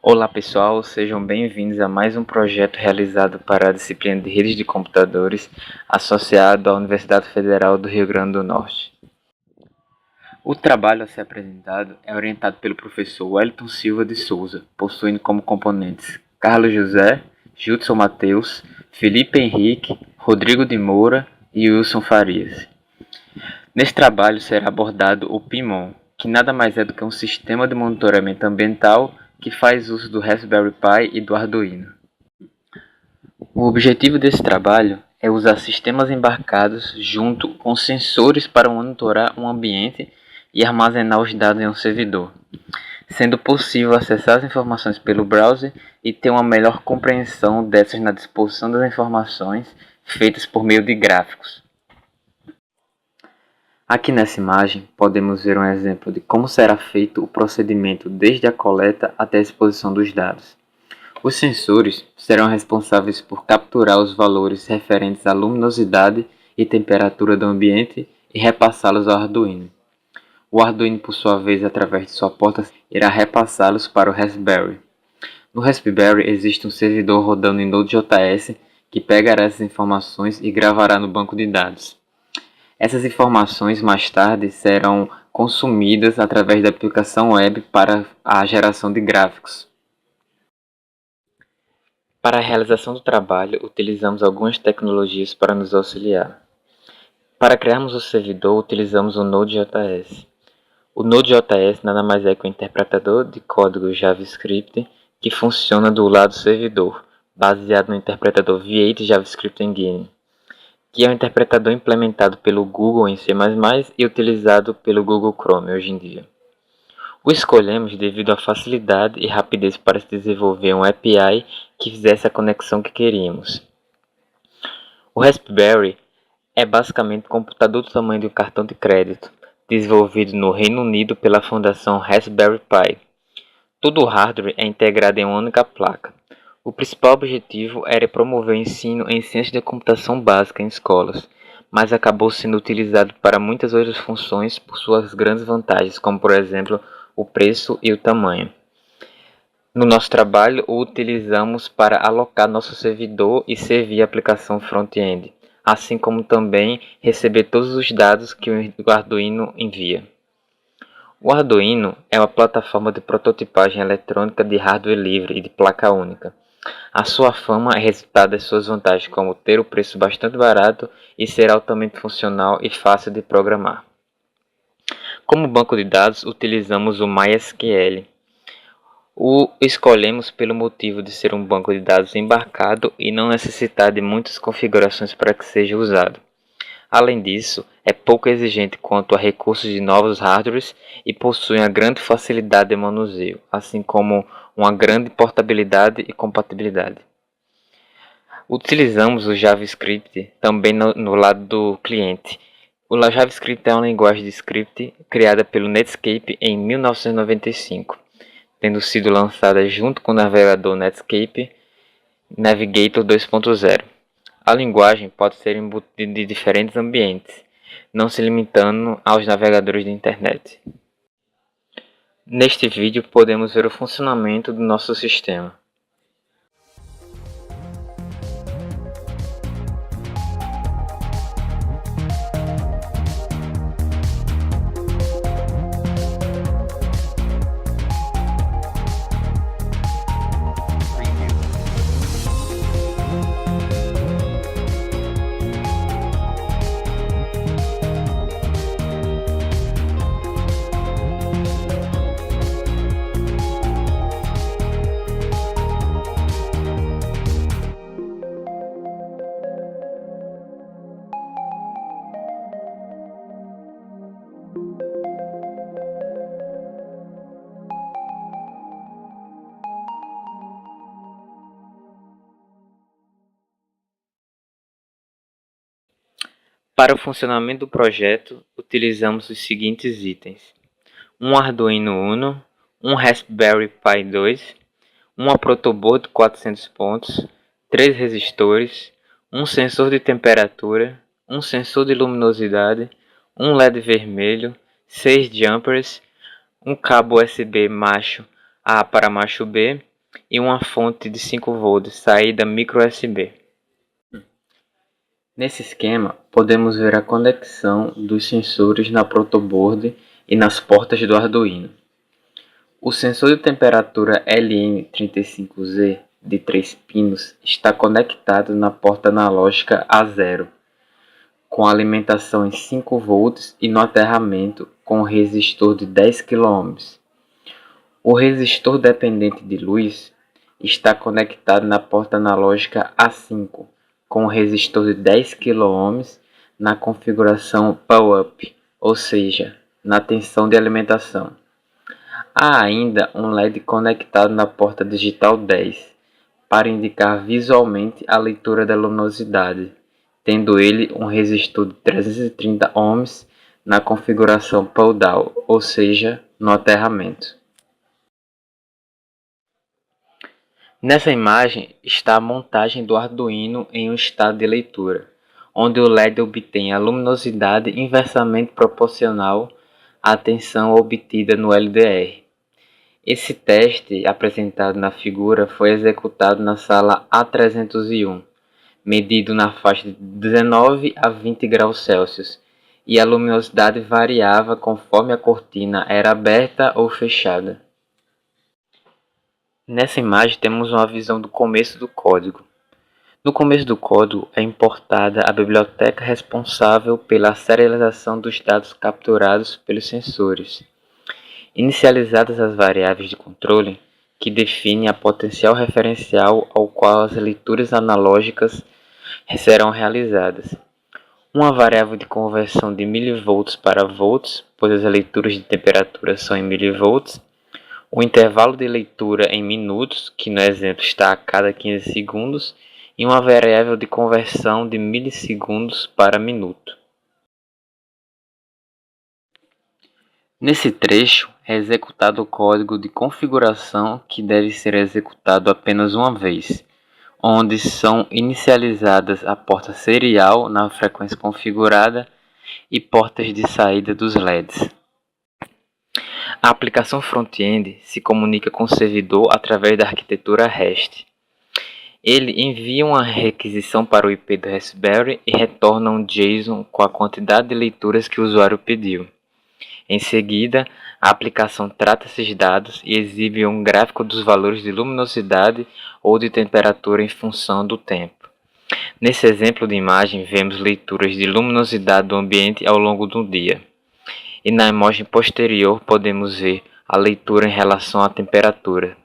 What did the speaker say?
Olá pessoal, sejam bem-vindos a mais um projeto realizado para a disciplina de Redes de Computadores, associado à Universidade Federal do Rio Grande do Norte. O trabalho a ser apresentado é orientado pelo professor Wellington Silva de Souza, possuindo como componentes Carlos José, Judson Mateus, Felipe Henrique, Rodrigo de Moura e Wilson Farias. Neste trabalho será abordado o PIMON, que nada mais é do que um sistema de monitoramento ambiental que faz uso do Raspberry Pi e do Arduino. O objetivo desse trabalho é usar sistemas embarcados junto com sensores para monitorar um ambiente e armazenar os dados em um servidor, sendo possível acessar as informações pelo browser e ter uma melhor compreensão dessas na disposição das informações feitas por meio de gráficos. Aqui nessa imagem podemos ver um exemplo de como será feito o procedimento desde a coleta até a exposição dos dados. Os sensores serão responsáveis por capturar os valores referentes à luminosidade e temperatura do ambiente e repassá-los ao Arduino. O Arduino, por sua vez, através de sua porta, irá repassá-los para o Raspberry. No Raspberry existe um servidor rodando em Node.js que pegará essas informações e gravará no banco de dados. Essas informações mais tarde serão consumidas através da aplicação web para a geração de gráficos. Para a realização do trabalho, utilizamos algumas tecnologias para nos auxiliar. Para criarmos o servidor, utilizamos o Node.js. O Node.js nada mais é que um interpretador de código JavaScript que funciona do lado servidor, baseado no interpretador V8 JavaScript Engine, que é um interpretador implementado pelo Google em C++ e utilizado pelo Google Chrome hoje em dia. O escolhemos devido à facilidade e rapidez para se desenvolver um API que fizesse a conexão que queríamos. O Raspberry é basicamente um computador do tamanho de um cartão de crédito, desenvolvido no Reino Unido pela Fundação Raspberry Pi. Todo o hardware é integrado em uma única placa. O principal objetivo era promover o ensino em ciência da computação básica em escolas, mas acabou sendo utilizado para muitas outras funções por suas grandes vantagens, como por exemplo o preço e o tamanho. No nosso trabalho, o utilizamos para alocar nosso servidor e servir a aplicação front-end, assim como também receber todos os dados que o Arduino envia. O Arduino é uma plataforma de prototipagem eletrônica de hardware livre e de placa única. A sua fama é resultado das suas vantagens, como ter o preço bastante barato e ser altamente funcional e fácil de programar. Como banco de dados, utilizamos o MySQL. O escolhemos pelo motivo de ser um banco de dados embarcado e não necessitar de muitas configurações para que seja usado. Além disso, é pouco exigente quanto a recursos de novos hardwares e possui uma grande facilidade de manuseio, assim como uma grande portabilidade e compatibilidade. Utilizamos o JavaScript também no lado do cliente. O JavaScript é uma linguagem de script criada pelo Netscape em 1995, tendo sido lançada junto com o navegador Netscape Navigator 2.0. A linguagem pode ser embutida de diferentes ambientes, não se limitando aos navegadores de internet. Neste vídeo podemos ver o funcionamento do nosso sistema. Para o funcionamento do projeto, utilizamos os seguintes itens: um Arduino Uno, um Raspberry Pi 2, uma protoboard 400 pontos, 3 resistores, um sensor de temperatura, um sensor de luminosidade, um LED vermelho, 6 jumpers, um cabo USB macho A para macho B, e uma fonte de 5 volts, saída micro USB. Nesse esquema, podemos ver a conexão dos sensores na protoboard e nas portas do Arduino. O sensor de temperatura LM35Z de 3 pinos está conectado na porta analógica A0, com alimentação em 5 volts e no aterramento com resistor de 10 kΩ. O resistor dependente de luz está conectado na porta analógica A5, com resistor de 10 kΩ na configuração Power-Up, ou seja, na tensão de alimentação. Há ainda um LED conectado na porta digital 10, para indicar visualmente a leitura da luminosidade, tendo ele um resistor de 330 ohms na configuração pull-down, ou seja, no aterramento. Nessa imagem está a montagem do Arduino em um estado de leitura, onde o LED obtém a luminosidade inversamente proporcional à tensão obtida no LDR. Esse teste apresentado na figura foi executado na sala A301, medido na faixa de 19 a 20 graus Celsius, e a luminosidade variava conforme a cortina era aberta ou fechada. Nessa imagem temos uma visão do começo do código. No começo do código é importada a biblioteca responsável pela serialização dos dados capturados pelos sensores. Inicializadas as variáveis de controle, que definem a potencial referencial ao qual as leituras analógicas serão realizadas. Uma variável de conversão de milivolts para volts, pois as leituras de temperatura são em milivolts. O intervalo de leitura em minutos, que no exemplo está a cada 15 segundos. E uma variável de conversão de milissegundos para minuto. Nesse trecho é executado o código de configuração que deve ser executado apenas uma vez, onde são inicializadas a porta serial na frequência configurada e portas de saída dos LEDs. A aplicação front-end se comunica com o servidor através da arquitetura REST. Ele envia uma requisição para o IP do Raspberry e retorna um JSON com a quantidade de leituras que o usuário pediu. Em seguida, a aplicação trata esses dados e exibe um gráfico dos valores de luminosidade ou de temperatura em função do tempo. Nesse exemplo de imagem, vemos leituras de luminosidade do ambiente ao longo do dia. E na imagem posterior podemos ver a leitura em relação à temperatura.